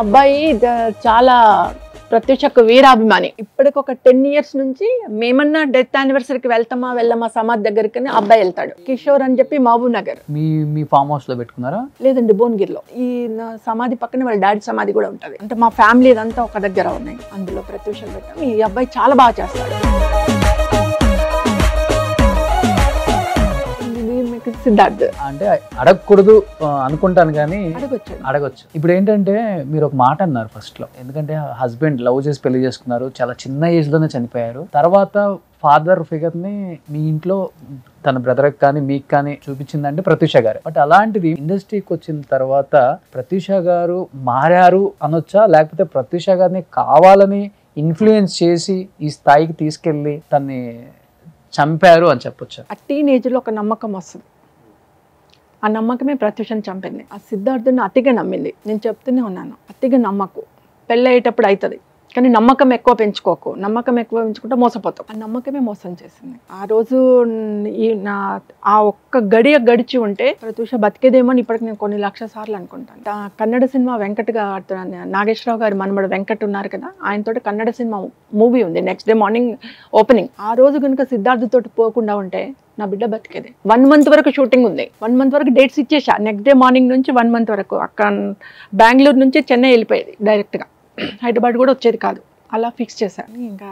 అబ్బాయి చాలా ప్రత్యూషకు వీరాభిమాని. ఇప్పటికి ఒక 10 years నుంచి మేమన్నా డెత్ యానివర్సరీకి వెళ్ళమా సమాధి దగ్గరికి అబ్బాయి వెళ్తాడు. కిషోర్ అని చెప్పి మహబూబ్ నగర్. మీ ఫామ్ హౌస్ లో పెట్టుకున్నారా? లేదండి, భువనగిరిలో. ఈ సమాధి పక్కన వాళ్ళ డాడీ సమాధి కూడా ఉంటది. అంటే మా ఫ్యామిలీ ఇదంతా ఒక దగ్గర ఉన్నాయి. అందులో ప్రత్యూషం పెట్టాం. ఈ అబ్బాయి చాలా బాగా చేస్తాడు. సిద్ధార్థ్ అంటే అడగకూడదు అనుకుంటాను కానీ అడగొచ్చు. ఇప్పుడు ఏంటంటే మీరు ఒక మాట అన్నారు ఫస్ట్ లో, ఎందుకంటే హస్బెండ్ లవ్ చేసి పెళ్లి చేసుకున్నారు, చాలా చిన్న ఏజ్ లోనే చనిపోయారు. తర్వాత ఫాదర్ ఫిగర్ ని మీ ఇంట్లో తన బ్రదర్ కానీ మీకు కానీ చూపించిందంటే ప్రత్యూష గారు. బట్ అలాంటిది ఇండస్ట్రీకి వచ్చిన తర్వాత ప్రత్యూష గారు మారారు అనొచ్చా, లేకపోతే ప్రత్యూష గారిని కావాలని ఇన్ఫ్లుయెన్స్ చేసి ఈ స్థాయికి తీసుకెళ్లి తన్ని చంపారు అని చెప్పొచ్చు? ఆ టీనేజ్ లో ఒక నమ్మకం వస్తుంది. ఆ నమ్మకమే ప్రత్యూషని చంపింది. ఆ సిద్ధార్థుని అతిగా నమ్మింది. నేను చెప్తూనే ఉన్నాను, అతిగా నమ్మకు, పెళ్ళయ్యేటప్పుడు అవుతుంది కానీ నమ్మకం ఎక్కువ పెంచుకోకు. నమ్మకం ఎక్కువ పెంచుకుంటే మోసపోతావు. ఆ నమ్మకమే మోసం చేసింది. ఆ రోజు ఆ ఒక్క గడిచి ఉంటే ప్రత్యూష బతికేదేమో అని ఇప్పటికి నేను కొన్ని లక్షల సార్లు అనుకుంటాను. కన్నడ సినిమా వెంకట్ నాగేశ్వరరావు గారు మనమడు వెంకట్ ఉన్నారు కదా, ఆయనతోటి కన్నడ సినిమా మూవీ ఉంది. Next day morning opening. ఆ రోజు కనుక సిద్ధార్థ్ తోటి పోకుండా ఉంటే నా బిడ్డ బతికేది. 1 month వరకు షూటింగ్ ఉంది. 1 month వరకు డేట్స్ ఇచ్చేసా. నెక్స్ట్ డే మార్నింగ్ నుంచి 1 month వరకు అక్కడ బెంగళూరు నుంచి చెన్నై వెళ్ళిపోయేది డైరెక్ట్గా. హైదరాబాద్ కూడా వచ్చేది కాదు. అలా ఫిక్స్ చేశాను. ఇంకా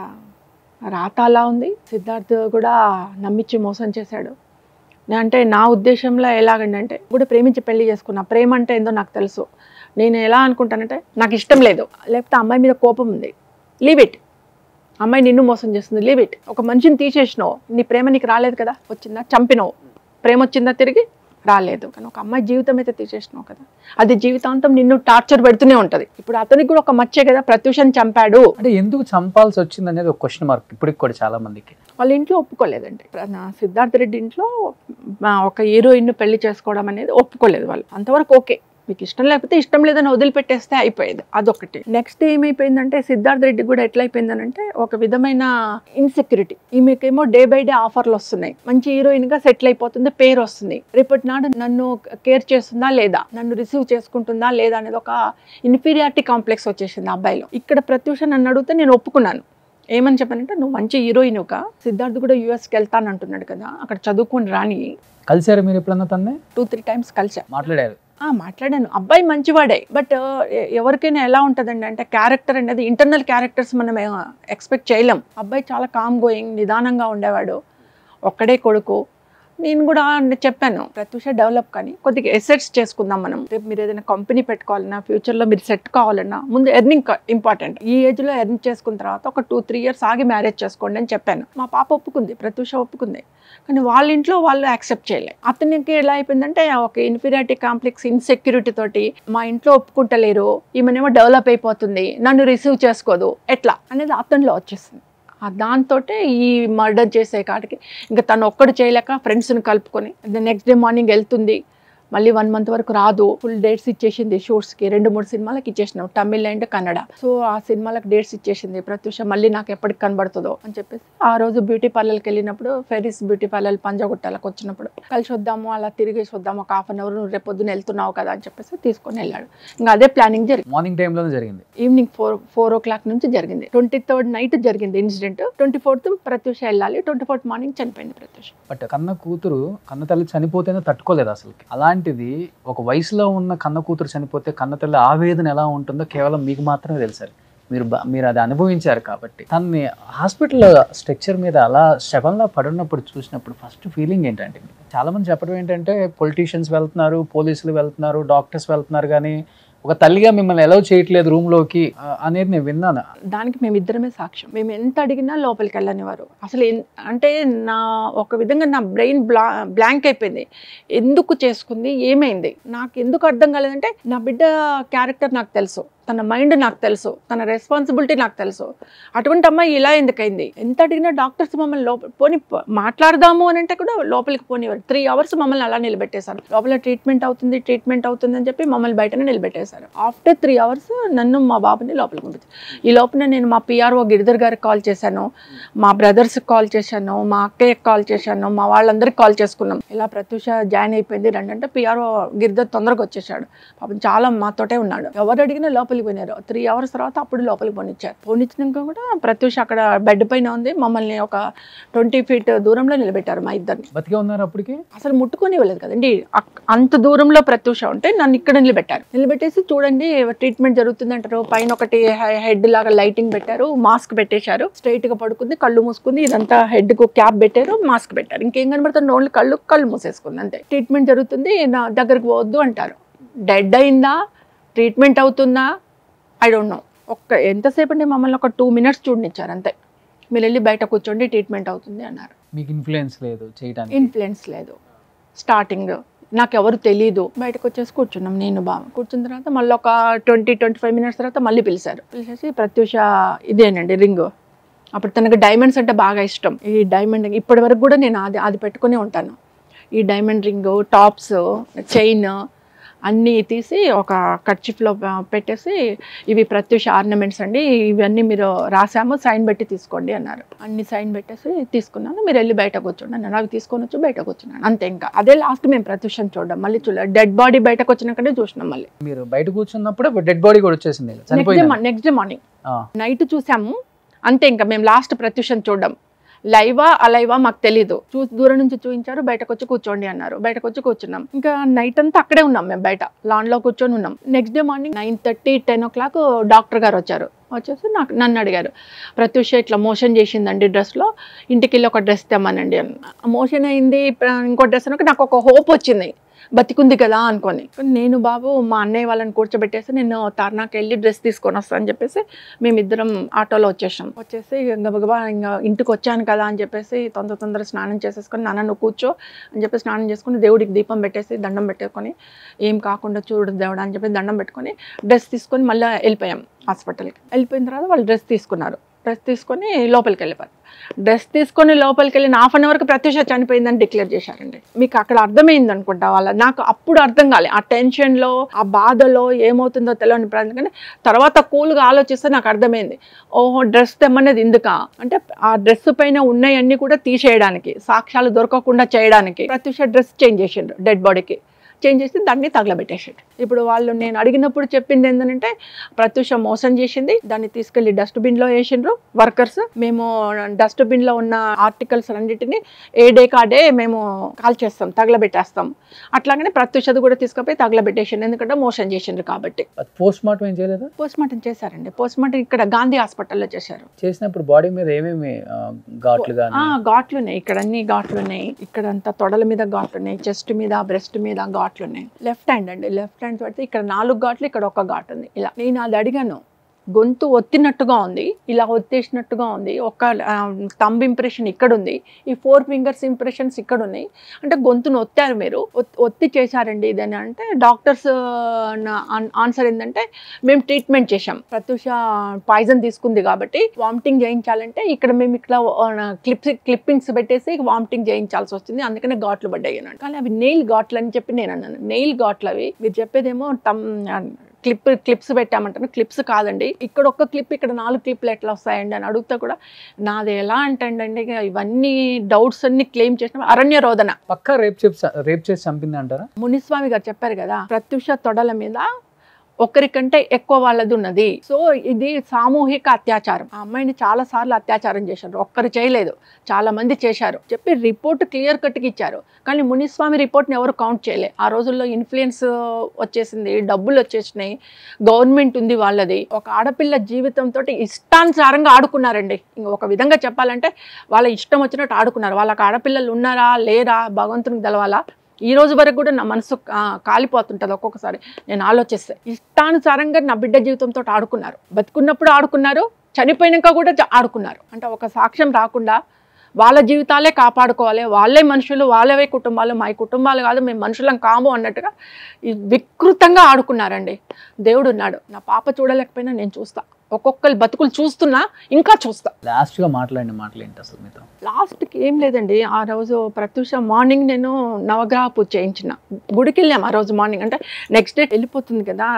రాత అలా ఉంది. సిద్ధార్థ్ కూడా నమ్మించి మోసం చేశాడు. అంటే నా ఉద్దేశంలో ఎలాగంటే కూడా ప్రేమించి పెళ్లి చేసుకున్నా. ప్రేమ అంటే ఏందో నాకు తెలుసు. నేను ఎలా అనుకుంటానంటే నాకు ఇష్టం లేదు, లేకపోతే అమ్మాయి మీద కోపం ఉంది, లీవ్ ఇట్. అమ్మాయి నిన్ను మోసం చేస్తుంది, లీవ్ ఇట్. ఒక మనిషిని తీసేసినావు, నీ ప్రేమ నీకు రాలేదు కదా, వచ్చిందా? చంపినావు. ప్రేమ వచ్చిందా తిరిగి? రాలేదు. కానీ ఒక అమ్మాయి జీవితం అయితే తీసేసినావు కదా, అది జీవితాంతం నిన్ను టార్చర్ పెడుతూనే ఉంటది. ఇప్పుడు అతనికి కూడా ఒక మచ్చే కదా, ప్రత్యూషని చంపాడు. అంటే ఎందుకు చంపాల్సి వచ్చింది అనేది ఒక క్వశ్చన్ మార్క్ ఇప్పటికి కూడా చాలా మందికి. వాళ్ళ ఇంట్లో ఒప్పుకోలేదండి. సిద్ధార్థ రెడ్డి ఇంట్లో ఒక హీరోయిన్ పెళ్లి చేసుకోవడం అనేది ఒప్పుకోలేదు వాళ్ళు. అంతవరకు ఓకే, మీకు ఇష్టం లేకపోతే ఇష్టం లేదని వదిలిపెట్టేస్తే అయిపోయేది. అదొకటి. నెక్స్ట్ ఏమైపోయిందంటే సిద్ధార్థ రెడ్డి కూడా ఎట్లా అయిపోయిందనంటే ఒక విధమైన ఇన్సెక్యూరిటీ. ఈమెకేమో డే బై డే ఆఫర్లు వస్తున్నాయి, మంచి హీరోయిన్ గా సెటిల్ అయిపోతుంది, పేరు వస్తుంది. రేపటి నాడు నన్ను కేర్ చేస్తుందా లేదా, నన్ను రిసీవ్ చేసుకుంటుందా లేదా అనేది ఒక ఇన్ఫీరియారిటీ కాంప్లెక్స్ వచ్చేసింది ఆ అబ్బాయిలో. ఇక్కడ ప్రత్యూష నన్ను అడిగితే నేను ఒప్పుకున్నాను. ఏమని చెప్పానంటే, నువ్వు మంచి హీరోయిన్గా, సిద్ధార్థ్ కూడా యూఎస్కి వెళ్తాను అంటున్నాడు కదా, అక్కడ చదువుకొని రాని. కలిసారు మీరు ఎప్పుడన్నా తన్నే? 2-3 times కలిసా. మాట్లాడారు? మాట్లాడాను. అబ్బాయి మంచివాడే. బట్ ఎవరికైనా ఎలా ఉంటుందండి అంటే క్యారెక్టర్ అనేది, ఇంటర్నల్ క్యారెక్టర్స్ మనం ఎక్స్పెక్ట్ చేయలేం. అబ్బాయి చాలా కామ్ గోయింగ్, నిదానంగా ఉండేవాడు, ఒక్కడే కొడుకు. నేను కూడా చెప్పాను, ప్రత్యూష డెవలప్ కానీ కొద్దిగా ఎసెట్స్ చేసుకుందాం మనం. రేపు మీరు ఏదైనా కంపెనీ పెట్టుకోవాలన్నా, ఫ్యూచర్లో మీరు సెట్ కావాలన్నా ముందు ఎర్నింగ్ ఇంపార్టెంట్. ఈ ఏజ్లో ఎర్న్ చేసుకున్న తర్వాత ఒక 2-3 years ఆగి మ్యారేజ్ చేసుకోండి అని చెప్పాను. మా పాప ఒప్పుకుంది, ప్రత్యూష ఒప్పుకుంది. కానీ వాళ్ళ ఇంట్లో వాళ్ళు యాక్సెప్ట్ చేయలేదు. అతనికి ఎలా అయిపోయిందంటే ఒక ఇన్ఫీరియారిటీ కాంప్లెక్స్, ఇన్సెక్యూరిటీ తోటి మా ఇంట్లో ఒప్పుకుంటలేరు, ఈమెనేమో డెవలప్ అయిపోతుంది, నన్ను రిసీవ్ చేసుకోదు, ఎట్లా అనేది అతనిలో వచ్చేసింది. దాంతో ఈ మర్డర్ చేసే కాటికి ఇంకా తను ఒక్కడు చేయలేక ఫ్రెండ్స్ని కలుపుకొని నెక్స్ట్ డే మార్నింగ్ వెళ్తుంది. మళ్ళీ 1 month వరకు రాదు. ఫుల్ డేట్స్ ఇచ్చేసింది షూట్స్కి. 2-3 సినిమాలకు ఇచ్చేసినాం, తమిళ్ అండ్ కన్నడ. సో ఆ సినిమాలకు డేట్స్ ఇచ్చేసింది ప్రత్యూష. మళ్ళీ నాకు ఎప్పటికి కనబడుతుందో అని చెప్పేసి ఆ రోజు బ్యూటీ పార్లర్కి వెళ్ళినప్పుడు, ఫెరీస్ బ్యూటీ పార్లర్ పంజాగుట్టాలకు వచ్చినప్పుడు కలిసి వద్దాము, అలా తిరిగేసి వద్దాము, ఒక 1/2 hour, నువ్వు రేపు పొద్దున వెళ్తున్నావు కదా అని చెప్పేసి తీసుకొని వెళ్ళాడు. ఇంకా అదే ప్లానింగ్ జరిగింది. మార్నింగ్ టైంలోనే జరిగింది. ఈవినింగ్ 4 o'clock నుంచి జరిగింది. 23rd నైట్ జరిగింది ఇన్సిడెంట్. 24th ప్రత్యూష వెళ్ళాలి, 24th మార్నింగ్ చనిపోయింది ప్రత్యూష. బట్ కన్న తల్లి చనిపోతేనే తట్టుకోలేదు అసలు. అలాంటిది ఒక వయసులో ఉన్న కన్న కూతురు చనిపోతే కన్న తల్లి ఆవేదన ఎలా ఉంటుందో కేవలం మీకు మాత్రమే తెలుసారు. మీరు అది అనుభవించారు కాబట్టి. తనని హాస్పిటల్ స్ట్రక్చర్ మీద అలా శవంలా పడున్నప్పుడు చూసినప్పుడు ఫస్ట్ ఫీలింగ్ ఏంటంటే, చాలా మంది చెప్పడం ఏంటంటే పొలిటీషియన్స్ వెళ్తున్నారు, పోలీసులు వెళ్తున్నారు, డాక్టర్స్ వెళ్తున్నారు, కానీ ఒక తల్లిగా మిమ్మల్ని అలౌ చేయట్లేదు రూమ్లోకి అనేది నేను విన్నాను. దానికి మేమిద్దరమే సాక్ష్యం. మేము ఎంత అడిగినా లోపలికి వెళ్ళనివారు. అసలు అంటే ఒక విధంగా నా బ్రెయిన్ బ్లాంక్ అయిపోయింది. ఎందుకు చేసుకుంది, ఏమైంది నాకు ఎందుకు అర్థం కాలేదంటే, నా బిడ్డ క్యారెక్టర్ నాకు తెలుసు, తన మైండ్ నాకు తెలుసు, తన రెస్పాన్సిబిలిటీ నాకు తెలుసు. అటువంటి అమ్మాయి ఇలా ఎందుకైంది? ఎంత అడిగినా డాక్టర్స్ మమ్మల్ని పోని మాట్లాడదాము అని అంటే కూడా లోపలికి పోనివారు. 3 hours మమ్మల్ని అలా నిలబెట్టేశారు. లోపల ట్రీట్మెంట్ అవుతుంది అని చెప్పి మమ్మల్ని బయటనే నిలబెట్టేశారు. ఆఫ్టర్ 3 hours నన్ను మా బాబుని లోపలికి పంపించారు. ఈ లోపల నేను మా PRO గిరిధర్ గారికి కాల్ చేశాను, మా బ్రదర్స్కి కాల్ చేశాను, మా అక్కయ్యకి కాల్ చేశాను, మా వాళ్ళందరికీ కాల్ చేసుకున్నాం. ఇలా ప్రత్యూష జాయిన్ అయిపోయింది రండి అంటే PRO గిరిధర్ తొందరగా వచ్చేసాడు. పాపం చాలా మాతోటే ఉన్నాడు. ఎవరు అడిగినా లోపలికి లోపలికి పోయినారు. 3 hours తర్వాత అప్పుడు లోపలికి పోనిచ్చారు. పోనిచ్చినాక కూడా ప్రత్యూష అక్కడ బెడ్ పైన ఉంది. మమ్మల్ని ఒక 20 feet దూరంలో నిలబెట్టారు మా ఇద్దరిని. బతికే ఉన్నారు అప్పటికి? అసలు ముట్టుకొని ఇవ్వలేదు కదండి. అంత దూరంలో ప్రత్యూష ఉంటే నన్ను ఇక్కడ నిలబెట్టేసి చూడండి ట్రీట్మెంట్ జరుగుతుంది అంటారు. పైన ఒకటి హెడ్ లాగా లైటింగ్ పెట్టారు, మాస్క్ పెట్టేశారు, స్ట్రైట్ గా పడుకుంది, కళ్ళు మూసుకుంది, ఇదంతా హెడ్ కు క్యాప్ పెట్టారు, మాస్క్ పెట్టారు. ఇంకేం కనబడుతుంది? ఓన్లీ కళ్ళు మూసేసుకుంది అంతే. ట్రీట్మెంట్ జరుగుతుంది, నా దగ్గరకు పోవద్దు అంటారు. డెడ్ అయిందా, ట్రీట్మెంట్ అవుతుందా, ఐ డోంట్ నో. ఎంతసేపు అండి మమ్మల్ని ఒక 2 minutes చూడనిచ్చారు అంతే. మీరు వెళ్ళి బయట కూర్చోండి, ట్రీట్మెంట్ అవుతుంది అన్నారు. మీకు ఇన్ఫ్లుయెన్స్ లేదు చేయడానికి? ఇన్ఫ్లుయెన్స్ లేదు. స్టార్టింగ్ నాకు ఎవరు తెలీదు. బయటకు వచ్చేసి కూర్చున్నాం నేను బాగా. కూర్చున్న తర్వాత మళ్ళీ ఒక 20-25 minutes తర్వాత మళ్ళీ పిలిచేసి ప్రత్యూష ఇదేనండి రింగ్. అప్పుడు తనకు డైమండ్స్ అంటే బాగా ఇష్టం. ఈ డైమండ్ ఇప్పటి వరకు కూడా నేను అది పెట్టుకునే ఉంటాను. ఈ డైమండ్ రింగ్, టాప్స్, చైన్ అన్నీ తీసి ఒక కర్చీఫ్లో పెట్టేసి ఇవి ప్రత్యూష ఆర్నమెంట్స్ అండి, ఇవన్నీ మీరు రాసాము, సైన్ పెట్టి తీసుకోండి అన్నారు. అన్ని సైన్ పెట్టేసి తీసుకున్నాను. మీరు వెళ్ళి బయట కూర్చోండి అన్నారు. అవి తీసుకొని వచ్చి బయట కూర్చున్నాను అంతే. ఇంకా అదే లాస్ట్ మేము ప్రత్యూషను చూడడం. మళ్ళీ చూడలేదు. డెడ్ బాడీ బయటకు వచ్చినాకనే చూసినాం. మళ్ళీ మీరు బయట కూర్చున్నప్పుడు డెడ్ బాడీ కూడా వచ్చేసింది. నెక్స్ట్ డే మార్నింగ్ నైట్ చూసాము అంతే. ఇంకా మేము లాస్ట్ ప్రత్యూషను చూడడం. లైవా అలైవా మాకు తెలీదు. దూరం నుంచి చూపించారు, బయటకు వచ్చి కూర్చోండి అన్నారు. బయటకు వచ్చి కూర్చున్నాం. ఇంకా నైట్ అంతా అక్కడే ఉన్నాం మేము, బయట లాన్ లో కూర్చొని ఉన్నాం. Next day morning 9:30-10 o'clock doctor గారు వచ్చేసి నన్ను అడిగారు, ప్రత్యూష ఇట్లా మోషన్ చేసిందండి డ్రెస్లో, ఇంటికి వెళ్ళి ఒక డ్రెస్ తెమ్మనండి అని. మోషన్ అయింది, ఇంకో డ్రెస్ అనక నాకు ఒక హోప్ వచ్చింది, బతికుంది కదా అనుకొని. నేను బాబు మా అన్నయ్య వాళ్ళని కూర్చోబెట్టేసి నేను తార్నాకి వెళ్ళి డ్రెస్ తీసుకొని వస్తాను అని చెప్పేసి మేమిద్దరం ఆటోలో వచ్చేసి గబగబా ఇంకా ఇంటికి వచ్చాను కదా అని చెప్పేసి తొందర స్నానం చేసేసుకొని, నాన్న నువ్వు కూర్చో అని చెప్పి స్నానం చేసుకుని దేవుడికి దీపం పెట్టేసి దండం పెట్టేసుకొని, ఏం కాకుండా చూడు దేవుడా అని చెప్పి దండం పెట్టుకొని డ్రెస్ తీసుకొని మళ్ళీ వెళ్ళిపోయాం హాస్పిటల్కి. వెళ్ళిపోయిన తర్వాత వాళ్ళు డ్రెస్ తీసుకున్నారు. డ్రెస్ తీసుకొని లోపలికి వెళ్ళిపోయారు. డ్రెస్ తీసుకొని లోపలికి వెళ్ళిన 1/2 hourకి ప్రత్యూష చనిపోయిందని డిక్లేర్ చేశారండి. మీకు అక్కడ అర్థమైంది అనుకుంటా నాకు అప్పుడు అర్థం కాలే. ఆ టెన్షన్లో, ఆ బాధలో ఏమవుతుందో తెలియని కానీ తర్వాత కూల్గా ఆలోచిస్తే నాకు అర్థమైంది. ఓహో డ్రెస్ తెమ్మనేది ఎందుకా అంటే ఆ డ్రెస్ పైన ఉన్నాయన్నీ కూడా తీసేయడానికి, సాక్ష్యాలు దొరకకుండా చేయడానికి ప్రత్యూష డ్రెస్ చేంజ్ చేసిండ్రు. డెడ్ బాడీకి చేంజ్ చేసి దాన్ని తగలబెట్టేసాడు. ఇప్పుడు వాళ్ళు నేను అడిగినప్పుడు చెప్పింది ఏంటంటే ప్రత్యూష మోసం చేసింది, దాన్ని తీసుకెళ్లి డస్ట్బిన్లో వేసిండ్రు వర్కర్స్. మేము డస్ట్బిన్లో ఉన్న ఆర్టికల్స్ అన్నిటిని ఏ డే కాడే మేము కాల్ చేస్తాం, తగలబెట్టేస్తాం. అట్లాగనే ప్రత్యూషది కూడా తీసుకుపోయి తగలబెట్టేసిండు, ఎందుకంటే మోసం చేసిండ్రు కాబట్టి. పోస్ట్ మార్టం ఏం చేయలేదా? పోస్ట్ మార్టం చేశారండి. పోస్ట్ మార్టం ఇక్కడ గాంధీ హాస్పిటల్లో చేశారు. చేసినప్పుడు బాడీ మీద ఏమేమి ఘాట్లు? ఘాట్లున్నాయి, ఇక్కడ అన్ని ఘాట్లున్నాయి, ఇక్కడ అంతా తొడల మీద ఘాట్లున్నాయి, చెస్ట్ మీద, బ్రెస్ట్ మీద ఘాట్లున్నాయి. లెఫ్ట్ హ్యాండ్ అండి, లెఫ్ట్ హ్యాండ్ పెడితే ఇక్కడ 4 ఘాట్లు, ఇక్కడ 1 ఘాట్ ఉంది. ఇలా నేను అది అడిగాను, గొంతు ఒత్తినట్టుగా ఉంది, ఇలా ఒత్తేసినట్టుగా ఉంది, ఒక థంబ్ ఇంప్రెషన్ ఇక్కడ ఉంది, ఈ 4 fingers ఇంప్రెషన్స్ ఇక్కడ ఉన్నాయి, అంటే గొంతును ఒత్తారు మీరు, ఒత్తి చేశారండి ఇదని. అంటే డాక్టర్స్ ఆన్సర్ ఏంటంటే మేము ట్రీట్మెంట్ చేశాం, ప్రత్యూష పాయిజన్ తీసుకుంది కాబట్టి వామిటింగ్ చేయించాలంటే ఇక్కడ మేము ఇట్లా క్లిప్పింగ్స్ పెట్టేసి వామిటింగ్ చేయించాల్సి వస్తుంది, అందుకనే ఘాట్లు పడ్డాయి అన్నాడు. కానీ అవి నెయిల్ ఘాట్లు అని చెప్పి నేను అన్నాను. నెయిల్ ఘాట్లు అవి, మీరు చెప్పేదేమో క్లిప్స్ పెట్టామంటాను, క్లిప్స్ కాదండి, ఇక్కడ 1 క్లిప్, ఇక్కడ 4 క్లిప్లు ఎట్లా వస్తాయండి అని అడుగుతా కూడా నాది ఎలా అంటండి ఇవన్నీ డౌట్స్ అన్ని క్లెయిమ్ చేసిన అరణ్య రోదన. పక్కా రేప్ చేసి చంపింది అంటారా? మునిస్వామి గారు చెప్పారు కదా, ప్రత్యూష తొడల మీద ఒకరికంటే ఎక్కువ వాళ్ళది ఉన్నది. సో ఇది సామూహిక అత్యాచారం. ఆ అమ్మాయిని చాలా సార్లు అత్యాచారం చేశారు, ఒక్కరు చేయలేదు, చాలా మంది చేశారు చెప్పి రిపోర్ట్ క్లియర్ కట్గా ఇచ్చారు. కానీ మునిస్వామి రిపోర్ట్ని ఎవరు కౌంట్ చేయలే. ఆ రోజుల్లో ఇన్ఫ్లుయెన్స్ వచ్చేసింది, డబ్బులు వచ్చేసినాయి, గవర్నమెంట్ ఉంది వాళ్ళది. ఒక ఆడపిల్ల జీవితంతో ఇష్టానుసారంగా ఆడుకున్నారండి. ఒక విధంగా చెప్పాలంటే వాళ్ళ ఇష్టం వచ్చినట్టు ఆడుకున్నారు. వాళ్ళకి ఆడపిల్లలు ఉన్నారా లేరా భగవంతునికి తెలవాలా. ఈ రోజు వరకు కూడా నా మనసు కాలిపోతుంటుంది ఒక్కొక్కసారి నేను ఆలోచిస్తే. ఇష్టానుసారంగా నా బిడ్డ జీవితంతో ఆడుకున్నారు, బతుకున్నప్పుడు ఆడుకున్నారు, చనిపోయినాక కూడా ఆడుకున్నారు. అంటే ఒక సాక్ష్యం రాకుండా వాళ్ళ జీవితాలే కాపాడుకోవాలి, వాళ్ళే మనుషులు, వాళ్ళవే కుటుంబాలు, మా కుటుంబాలు కాదు, మేము మనుషులం కాము అన్నట్టుగా వికృతంగా ఆడుకున్నారండి. దేవుడు ఉన్నాడు, నా పాప చూడలేకపోయినా నేను చూస్తా, ఒక్కొక్కరు బతుకులు చూస్తున్నా, ఇంకా చూస్తా. లాస్ట్గా మాట్లాడిన మాటలు ఏంటి అసలు మీతో? లాస్ట్కి ఏం లేదండి, ఆ రోజు ప్రత్యూష మార్నింగ్ నేను నవగ్రహ పూజ చేయించిన, గుడికి వెళ్ళాము ఆ రోజు మార్నింగ్. అంటే నెక్స్ట్ డే వెళ్ళిపోతుంది కదా,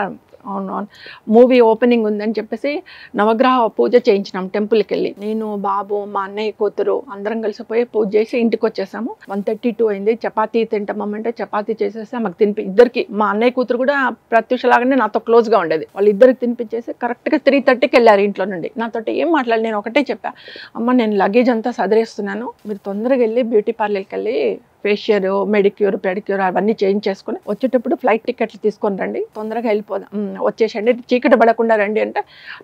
అవును అవును. మూవీ ఓపెనింగ్ ఉందని చెప్పేసి నవగ్రహ పూజ చేయించినాం టెంపుల్కి వెళ్ళి. నేను బాబు మా అన్నయ్య కూతురు అందరం కలిసిపోయి పూజ చేసి ఇంటికి వచ్చేసాము. 1:32 అయింది. చపాతీ తింటామంటే చపాతీ చేసేసి మాకు ఇద్దరికి, మా అన్నయ్య కూతురు కూడా ప్రత్యూష లాగానే నాతో క్లోజ్గా ఉండేది. వాళ్ళు ఇద్దరికి తినిపించేసి కరెక్ట్గా 3:30కి వెళ్ళారు ఇంట్లో నుండి. నాతోటి ఏం మాట్లాడి నేను ఒకటే చెప్పా, అమ్మ నేను లగేజ్ అంతా సదిరేస్తున్నాను, మీరు తొందరగా వెళ్ళి బ్యూటీ పార్లర్కి వెళ్ళి ఫేషియర్, మెడిక్యూర్, పెడిక్యూర్ అవన్నీ చేంజ్ చేసుకుని వచ్చేటప్పుడు ఫ్లైట్ టికెట్లు తీసుకొని రండి, తొందరగా వెళ్ళిపోదాం, వచ్చేసండి, చీకటి పడకుండా రండి అంటే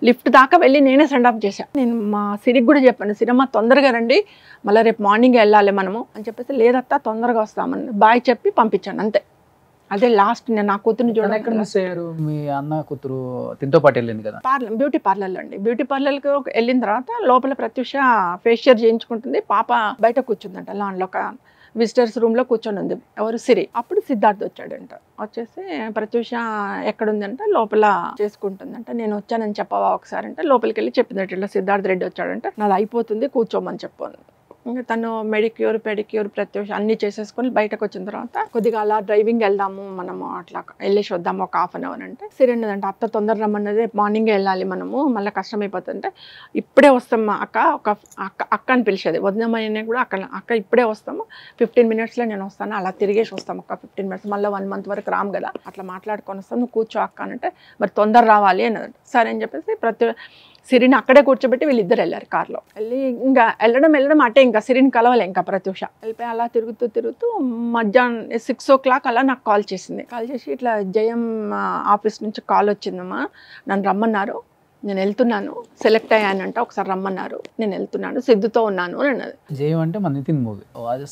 లిఫ్ట్ దాకా వెళ్ళి నేనే సెండ్ ఆఫ్ చేశాను. నేను మా సిరికి కూడా చెప్పాను, సిరమ్మ తొందరగా రండి, మళ్ళీ రేపు మార్నింగ్ వెళ్ళాలి మనము అని చెప్పేసి, లేదత్తా తొందరగా వస్తామని బాయ్ చెప్పి పంపించాను అంతే. అదే లాస్ట్ నేను నా కూతురుని ఎక్కడ చూడండి. మిస్ అయ్యారు? మీ అన్న కూతురు తింతో పాటు వెళ్ళింది కదా బ్యూటీ పార్లర్లో అండి. బ్యూటీ పార్లర్కి వెళ్ళిన తర్వాత లోపల ప్రత్యూష ఫేషియర్ చేయించుకుంటుంది, పాప బయట కూర్చుందంట లాన్లో, ఒక విజిటర్స్ రూమ్లో కూర్చొని ఉంది, ఎవరు సిరి. అప్పుడు సిద్ధార్థ్ వచ్చాడంట, వచ్చేసి ప్రత్యూష ఎక్కడుందంట, లోపల చేసుకుంటుందంట, నేను వచ్చానని చెప్పవా ఒకసారి అంటే లోపలికి వెళ్ళి చెప్పిందట, ఇట్లా సిద్ధార్థ్ రెడ్డి వచ్చాడంటే నాది అయిపోతుంది కూర్చోమని చెప్పాను. ఇంకా తను మెడిక్యూర్, పెడిక్యూర్, ప్రత్యూష అన్నీ చేసేసుకొని బయటకు వచ్చిన తర్వాత కొద్దిగా అలా డ్రైవింగ్ వెళ్దాము మనము, అట్లా వెళ్ళేసి వద్దాము ఒక 1/2 అవర్ అంటే, సిరెండదంటే అత్త తొందర రమ్మన్నది, మార్నింగే వెళ్ళాలి మనము, మళ్ళీ కష్టమైపోతుందంటే ఇప్పుడే వస్తాము అక్క, ఒక అక్క అని పిలిచేది, వదినమ్మని కూడా అక్క ఇప్పుడే వస్తాము, 15 మినిట్స్లో నేను వస్తాను, అలా తిరిగేసి వస్తాము ఒక 15 మినిట్స్, మళ్ళీ 1 మంత్ వరకు రాము కదా, అట్లా మాట్లాడుకొని వస్తాను, నువ్వు కూర్చో అక్క అంటే, మరి తొందర రావాలి అన్నదంట. సరే అని చెప్పేసి సిరిని అక్కడే కూర్చోబెట్టి వీళ్ళిద్దరు వెళ్ళారు కార్లో. వెళ్ళి ఇంకా వెళ్ళడం అటే, ఇంకా సిరిని కలవలే ఇంకా ప్రత్యూష. వెళ్ళిపోయి అలా తిరుగుతూ మధ్యాహ్నం 6 o'clock అలా నాకు కాల్ చేసింది. కాల్ చేసి ఇట్లా జయం ఆఫీస్ నుంచి కాల్ వచ్చిందమ్మా, నన్ను రమ్మన్నారు, నేను వెళ్తున్నాను, సెలెక్ట్ అయ్యానంట, ఒకసారి రమ్మన్నారు, నేను వెళ్తున్నాను, సిద్ధుతో ఉన్నాను అన్నది. జయం అంటే మన నితిన్ మూవీ,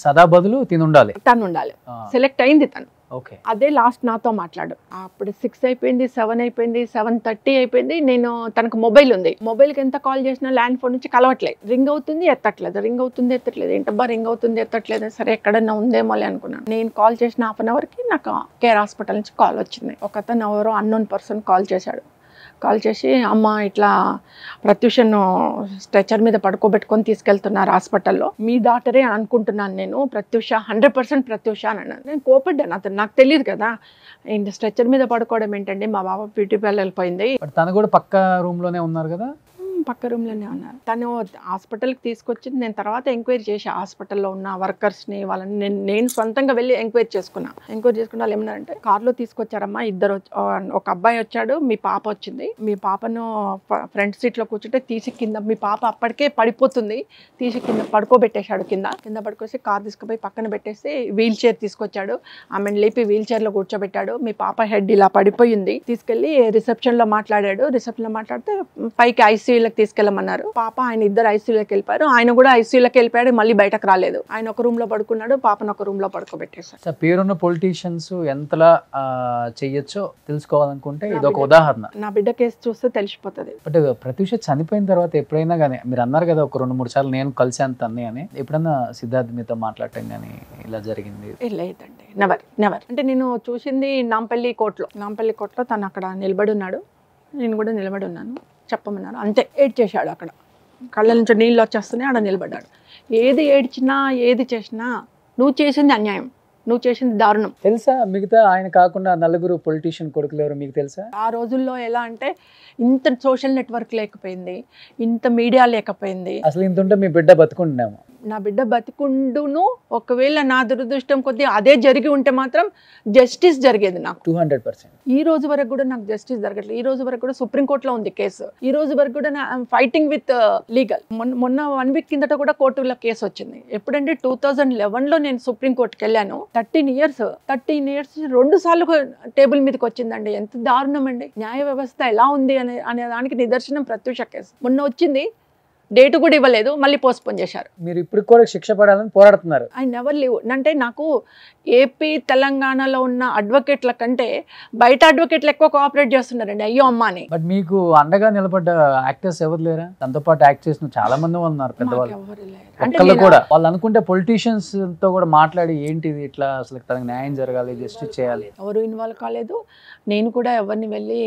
సదా బదులు తిని ఉండాలి, తను ఉండాలి, సెలెక్ట్ అయింది తను. ఓకే. అదే లాస్ట్ నాతో మాట్లాడు. అప్పుడు 6 అయిపోయింది, 7 అయిపోయింది, 7:30 అయిపోయింది. నేను తనకు మొబైల్ ఉంది, మొబైల్కి ఎంత కాల్ చేసినా ల్యాండ్ ఫోన్ నుంచి కలవట్లేదు, రింగ్ అవుతుంది ఎత్తట్లేదు, రింగ్ అవుతుంది ఎత్తట్లేదు, ఏంటబ్బా రింగ్ అవుతుంది ఎత్తట్లేదు, సరే ఎక్కడన్నా ఉందేమోలే అనుకున్నాను. నేను కాల్ చేసిన 1/2 అవర్కి నాకు కేర్ హాస్పిటల్ నుంచి కాల్ వచ్చింది. ఒకతను ఎవరో అన్నోన్ పర్సన్ కాల్ చేశాడు. కాల్ చేసి, అమ్మ ఇట్లా ప్రత్యూషను స్ట్రెచర్ మీద పడుకోబెట్టుకొని తీసుకెళ్తున్నారు హాస్పిటల్లో, మీ డాక్టరే అనుకుంటున్నాను నేను, ప్రత్యూష 100% ప్రత్యూష అని అన్నాను. నేను కోపడ్డాను, అతను నాకు తెలియదు కదా, స్ట్రెచర్ మీద పడుకోవడం ఏంటండి, మా బాబా బ్యూటీ పార్లర్ వెళ్ళిపోయింది. తను కూడా పక్క రూమ్లోనే ఉన్నారు కదా, పక్క రూమ్లోనే ఉన్నారు. తను హాస్పిటల్కి తీసుకొచ్చింది నేను తర్వాత ఎంక్వైరీ చేసి, హాస్పిటల్లో ఉన్న వర్కర్స్ని వాళ్ళని నేను సొంతంగా వెళ్ళి ఎంక్వైరీ చేసుకున్నా. ఎంక్వైరీ చేసుకున్న వాళ్ళు ఏమన్నారంటే, కార్లో తీసుకొచ్చారమ్మా, ఇద్దరు, ఒక అబ్బాయి వచ్చాడు, మీ పాప వచ్చింది, మీ పాపను ఫ్రంట్ సీట్లో కూర్చుంటే తీసి కింద, మీ పాప అప్పటికే పడిపోతుంది, తీసి కింద పడుకోబెట్టేశాడు, కింద పడుకోసి కార్ తీసుకుపోయి పక్కన పెట్టేసి వీల్ చైర్ తీసుకొచ్చాడు, ఆమెను లేపి వీల్ చైర్లో కూర్చోబెట్టాడు, మీ పాప హెడ్ ఇలా పడిపోయింది, తీసుకెళ్ళి రిసెప్షన్లో మాట్లాడాడు, రిసెప్షన్లో మాట్లాడితే పైకి ఐసీయూలో తీసుకెళ్ళమన్నారు. పాప ఆయన ఇద్దరు ఐసీయూలోకి వెళ్ళిపోయారు, ఆయన కూడా ఐసీయూలోకి వెళ్ళిపోయాడు, మళ్ళీ బయటకు రాలేదు, ఆయన ఒక రూమ్ లో పడుకున్నాడు, పాపను ఒక రూమ్ లో పడుకోబెట్టేశారు. పేరున్న పొలిటీషియన్స్ ఎంతలా చెయ్యొచ్చో తెలుసుకోవాలనుకుంటే ఇది ఒక ఉదాహరణ. నా బిడ్డ కేసు చూస్తే తెలిసిపోతుంది. బట్ ప్రత్యూష చనిపోయిన తర్వాత ఎప్పుడైనా కానీ, మీరు అన్నారు కదా ఒక 2-3 సార్లు నేను కలిసాను తన్ని అని, ఎప్పుడన్నా సిద్ధార్థ్ మీతో మాట్లాడటం కానీ ఇలా జరిగింది? లేదండి, నెవర్. అంటే నేను చూసింది నాంపల్లి కోర్టులో తను అక్కడ నిలబడి ఉన్నాడు, నేను కూడా నిలబడి ఉన్నాను, చెప్పమన్నారు అంతే. ఏడ్చేశాడు, అక్కడ కళ్ళ నుంచి నీళ్ళు వచ్చేస్తున్నాయి, ఆడ నిలబడ్డాడు. ఏది ఏడ్చినా ఏది చేసినా నువ్వు చేసింది అన్యాయం, నువ్వు చేసింది దారుణం. తెలుసా మిగతా ఆయన కాకుండా 4 పొలిటీషియన్ కొడుకులు ఎవరు మీకు తెలుసా? ఆ రోజుల్లో ఎలా అంటే ఇంత సోషల్ నెట్వర్క్ లేకపోయింది, ఇంత మీడియా లేకపోయింది. అసలు ఇంత ఉంటే మీ బిడ్డ బతుకుంటున్నాము. నా బిడ్డ బతికుండును, ఒకవేళ నా దురదృష్టం కొద్దీ అదే జరిగి ఉంటే మాత్రం జస్టిస్ జరిగేది నాకు 200%. ఈ రోజు వరకు కూడా నాకు జస్టిస్ జరగట్లేదు. ఈ రోజు వరకు కూడా సుప్రీంకోర్టులో ఉంది కేసు, ఈ రోజు వరకు కూడా ఐఎమ్ ఫైటింగ్ విత్ లీగల్. మొన్న 1 వీక్ కిందట కూడా కోర్టులో కేసు వచ్చింది. ఎప్పుడంటే 2011లో నేను సుప్రీంకోర్టుకి వెళ్ళాను. 13 ఇయర్స్ 2 సార్లు టేబుల్ మీదకి వచ్చిందండి. ఎంత దారుణం అండి. న్యాయ వ్యవస్థ ఎలా ఉంది అనే దానికి నిదర్శనం ప్రత్యూష కేసు. మొన్న వచ్చింది, డేట్ కూడా ఇవ్వలేదు, మళ్ళీ పోస్ట్పోన్ చేశారు. మీరు ఇప్పుడు కూడా శిక్ష పడాలని పోరాడుతున్నారు. I never leave. అంటే నాకు ఏపీ తెలంగాణలో ఉన్న అడ్వకేట్ల కంటే బయట అడ్వకేట్లు ఎక్కువ కోఆపరేట్ చేస్తున్నారండి, అయ్యో అమ్మ అని. బట్ మీకు అండగా నిలబడ్డ యాక్టర్స్ ఎవరు లేరా? తనతో పాటు యాక్ట్ చేసిన చాలా మంది ఉన్నారు పెద్దవాళ్ళు. ఒక్కళ్ళు కూడా వాళ్ళు అనుకుంటే పొలిటీషియన్స్ తో కూడా మాట్లాడి ఏంటిది ఇట్లా, అసలు తనకు న్యాయం జరగాలి, జస్టిస్ చేయాలి, ఎవరు ఇన్వాల్వ్ కాలేదు. నేను కూడా ఎవరిని వెళ్ళి,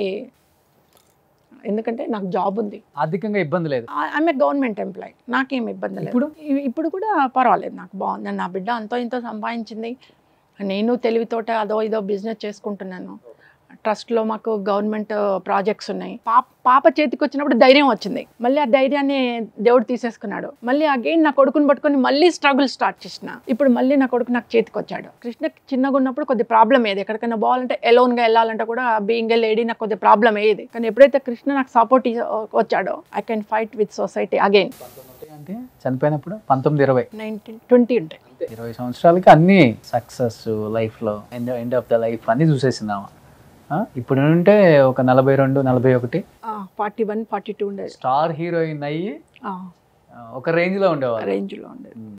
ఎందుకంటే నాకు జాబ్ ఉంది, ఆర్థికంగా ఇబ్బంది లేదు, ఐఎమ్ ఏ గవర్నమెంట్ ఎంప్లాయీ, నాకేం ఇబ్బంది లేదు. ఇప్పుడు కూడా పర్వాలేదు, నాకు బాగుంది. నా బిడ్డ అంతో ఇంతో సంపాదించింది, నేను తెలివితోట అదో ఇదో బిజినెస్ చేసుకుంటున్నాను. ట్రస్ట్లో మాకు గవర్నమెంట్ ప్రాజెక్ట్స్ ఉన్నాయి. పాప చేతికి వచ్చినప్పుడు ధైర్యం వచ్చింది. మళ్ళీ ఆ ధైర్యాన్ని దేవుడు తీసేసుకున్నాడు. మళ్ళీ అగైన్ నా కొడుకుని పట్టుకొని మళ్ళీ స్ట్రగుల్ స్టార్ట్ చేసిన. ఇప్పుడు మళ్ళీ నా కొడుకు నాకు చేతికి వచ్చాడు. కృష్ణకి చిన్నగా ఉన్నప్పుడు కొద్ది ప్రాబ్లం ఏది, ఎక్కడికైనా పోవాలంటే ఎలోన్గా వెళ్ళాలంటే కూడా బీయింగ్ ఏ లేడీ నాకు కొద్ది ప్రాబ్లం అయ్యేది. కానీ ఎప్పుడైతే కృష్ణ నాకు సపోర్ట్ వచ్చాడో I can fight with society again. అంటే చనిపోయినప్పుడు 19-20 19-20 ఉంటాయి. 20 సంవత్సరాలకి అన్ని సక్సెస్ లైఫ్లో ఎండ్ ఆఫ్ ద లైఫ్ అన్ని చూసేసిందామా. ఇప్పుడు ఉంటే ఒక 42, 41, 41, 42 ఉండేది. స్టార్ హీరోయిన్ అయ్యి ఒక రేంజ్లో ఉండేవాళ్ళు. రేంజ్లో ఉండేది.